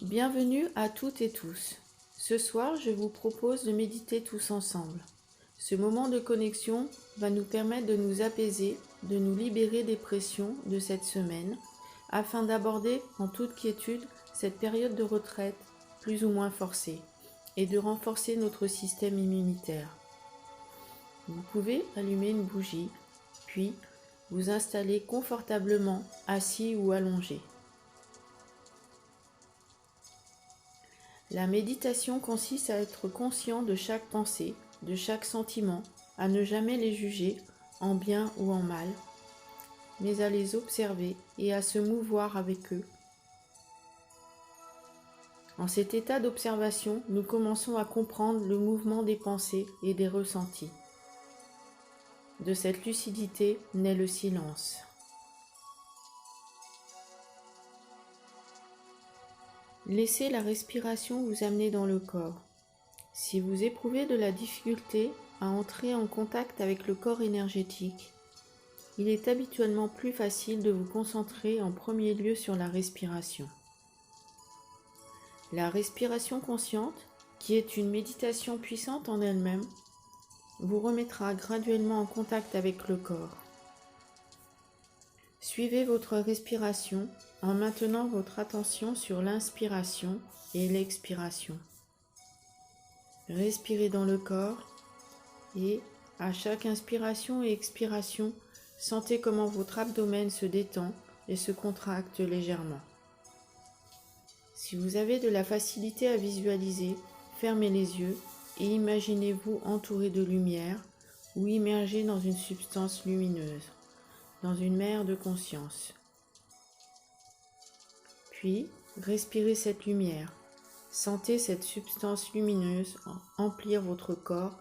Bienvenue à toutes et tous. Ce soir, je vous propose de méditer tous ensemble. Ce moment de connexion va nous permettre de nous apaiser, de nous libérer des pressions de cette semaine, afin d'aborder en toute quiétude cette période de retraite plus ou moins forcée et de renforcer notre système immunitaire. Vous pouvez allumer une bougie, puis vous installer confortablement assis ou allongé. La méditation consiste à être conscient de chaque pensée, de chaque sentiment, à ne jamais les juger, en bien ou en mal, mais à les observer et à se mouvoir avec eux. En cet état d'observation, nous commençons à comprendre le mouvement des pensées et des ressentis. De cette lucidité naît le silence. Laissez la respiration vous amener dans le corps. Si vous éprouvez de la difficulté à entrer en contact avec le corps énergétique, il est habituellement plus facile de vous concentrer en premier lieu sur la respiration. La respiration consciente, qui est une méditation puissante en elle-même, vous remettra graduellement en contact avec le corps. Suivez votre respiration en maintenant votre attention sur l'inspiration et l'expiration. Respirez dans le corps et, à chaque inspiration et expiration, sentez comment votre abdomen se détend et se contracte légèrement. Si vous avez de la facilité à visualiser, fermez les yeux et imaginez-vous entouré de lumière ou immergé dans une substance lumineuse, dans une mer de conscience. Puis, respirez cette lumière. Sentez cette substance lumineuse emplir votre corps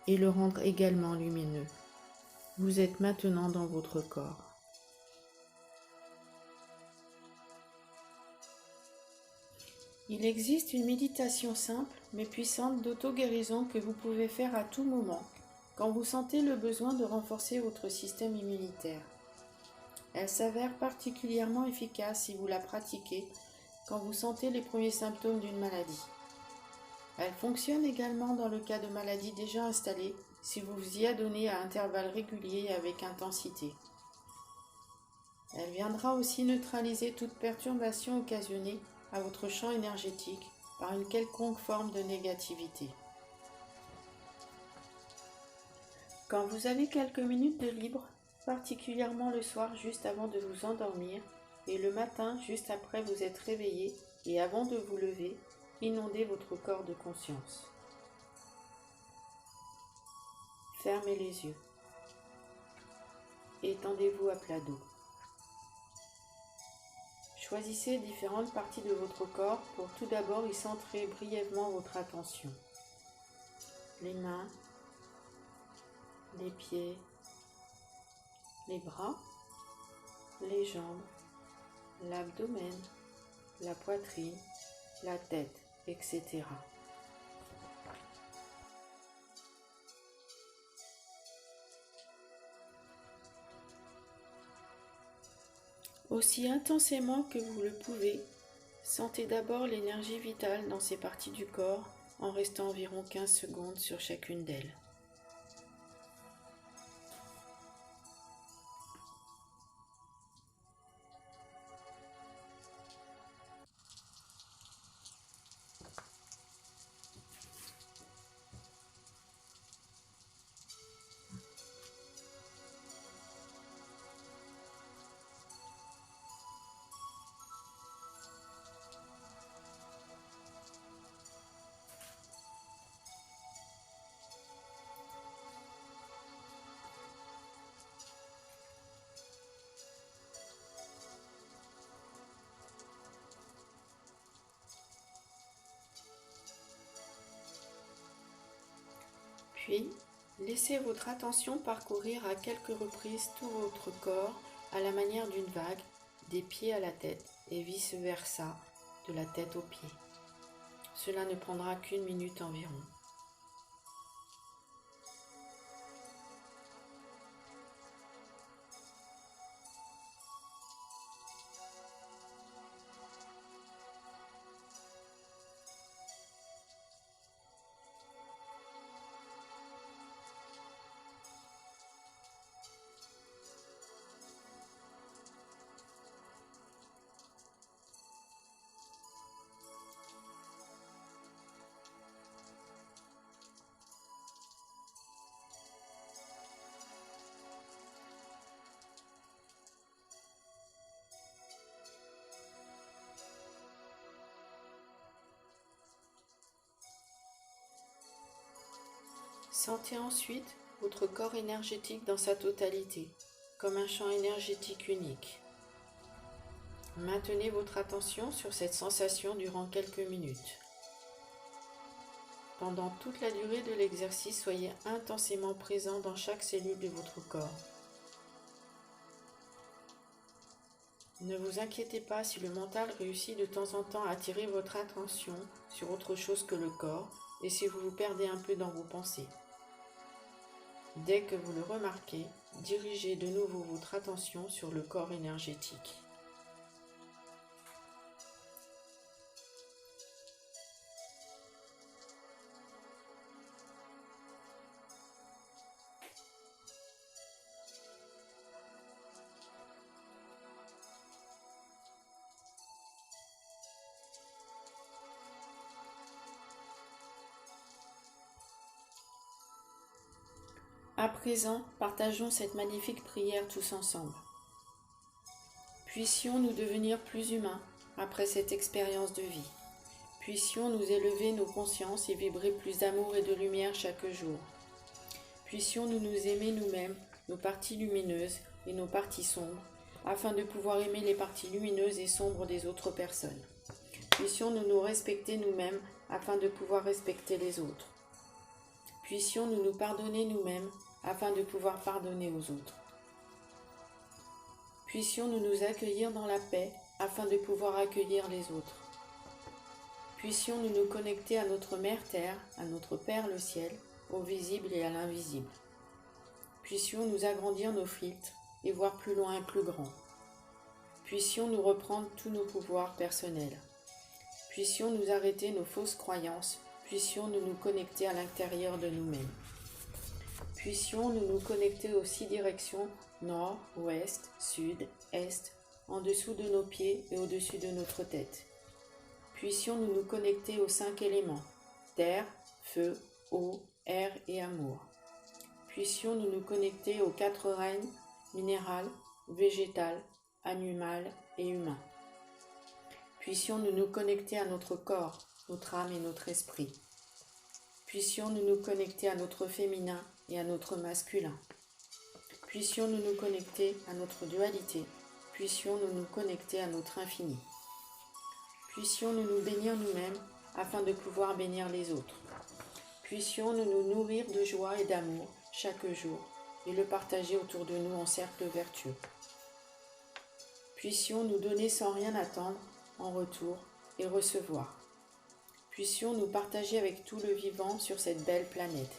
et le rendre également lumineux. Vous êtes maintenant dans votre corps. Il existe une méditation simple mais puissante d'auto-guérison que vous pouvez faire à tout moment quand vous sentez le besoin de renforcer votre système immunitaire. Elle s'avère particulièrement efficace si vous la pratiquez quand vous sentez les premiers symptômes d'une maladie. Elle fonctionne également dans le cas de maladies déjà installées si vous vous y adonnez à intervalles réguliers et avec intensité. Elle viendra aussi neutraliser toute perturbation occasionnée à votre champ énergétique par une quelconque forme de négativité. Quand vous avez quelques minutes de libre, particulièrement le soir juste avant de vous endormir et le matin juste après vous être réveillé et avant de vous lever, inondez votre corps de conscience. Fermez les yeux. Étendez-vous à plat dos. Choisissez différentes parties de votre corps pour tout d'abord y centrer brièvement votre attention. Les mains, les pieds, les bras, les jambes, l'abdomen, la poitrine, la tête, etc. Aussi intensément que vous le pouvez, sentez d'abord l'énergie vitale dans ces parties du corps en restant environ 15 secondes sur chacune d'elles. Puis, laissez votre attention parcourir à quelques reprises tout votre corps à la manière d'une vague, des pieds à la tête et vice-versa, de la tête aux pieds. Cela ne prendra qu'une minute environ. Sentez ensuite votre corps énergétique dans sa totalité, comme un champ énergétique unique. Maintenez votre attention sur cette sensation durant quelques minutes. Pendant toute la durée de l'exercice, soyez intensément présent dans chaque cellule de votre corps. Ne vous inquiétez pas si le mental réussit de temps en temps à attirer votre attention sur autre chose que le corps et si vous vous perdez un peu dans vos pensées. Dès que vous le remarquez, dirigez de nouveau votre attention sur le corps énergétique. À présent, partageons cette magnifique prière tous ensemble. Puissions-nous devenir plus humains après cette expérience de vie. Puissions-nous élever nos consciences et vibrer plus d'amour et de lumière chaque jour. Puissions-nous nous aimer nous-mêmes, nos parties lumineuses et nos parties sombres, afin de pouvoir aimer les parties lumineuses et sombres des autres personnes. Puissions-nous nous respecter nous-mêmes, afin de pouvoir respecter les autres. Puissions-nous nous pardonner nous-mêmes, afin de pouvoir pardonner aux autres. Puissions-nous nous accueillir dans la paix, afin de pouvoir accueillir les autres. Puissions-nous nous connecter à notre Mère Terre, à notre Père le Ciel, au visible et à l'invisible. Puissions nous agrandir nos filtres et voir plus loin et plus grand. Puissions nous reprendre tous nos pouvoirs personnels. Puissions nous arrêter nos fausses croyances. Puissions-nous nous connecter à l'intérieur de nous-mêmes. Puissions-nous nous connecter aux 6 directions nord, ouest, sud, est, en dessous de nos pieds et au-dessus de notre tête. Puissions-nous nous connecter aux 5 éléments, terre, feu, eau, air et amour. Puissions-nous nous connecter aux 4 règnes, minéral, végétal, animal et humain. Puissions-nous nous connecter à notre corps, notre âme et notre esprit. Puissions-nous nous connecter à notre féminin et à notre masculin. Puissions-nous nous connecter à notre dualité. Puissions-nous nous connecter à notre infini. Puissions-nous nous bénir nous-mêmes afin de pouvoir bénir les autres. Puissions-nous nous nourrir de joie et d'amour chaque jour et le partager autour de nous en cercle vertueux. Puissions-nous donner sans rien attendre en retour et recevoir. Puissions-nous partager avec tout le vivant sur cette belle planète.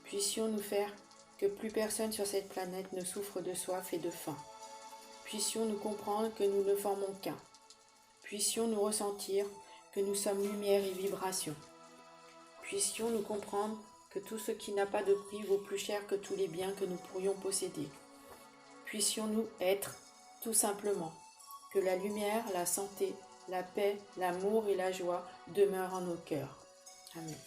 Puissions-nous faire que plus personne sur cette planète ne souffre de soif et de faim. Puissions-nous comprendre que nous ne formons qu'un. Puissions-nous ressentir que nous sommes lumière et vibration. Puissions-nous comprendre que tout ce qui n'a pas de prix vaut plus cher que tous les biens que nous pourrions posséder. Puissions-nous être, tout simplement, que la lumière, la santé, la paix, l'amour et la joie demeurent en nos cœurs. Amen.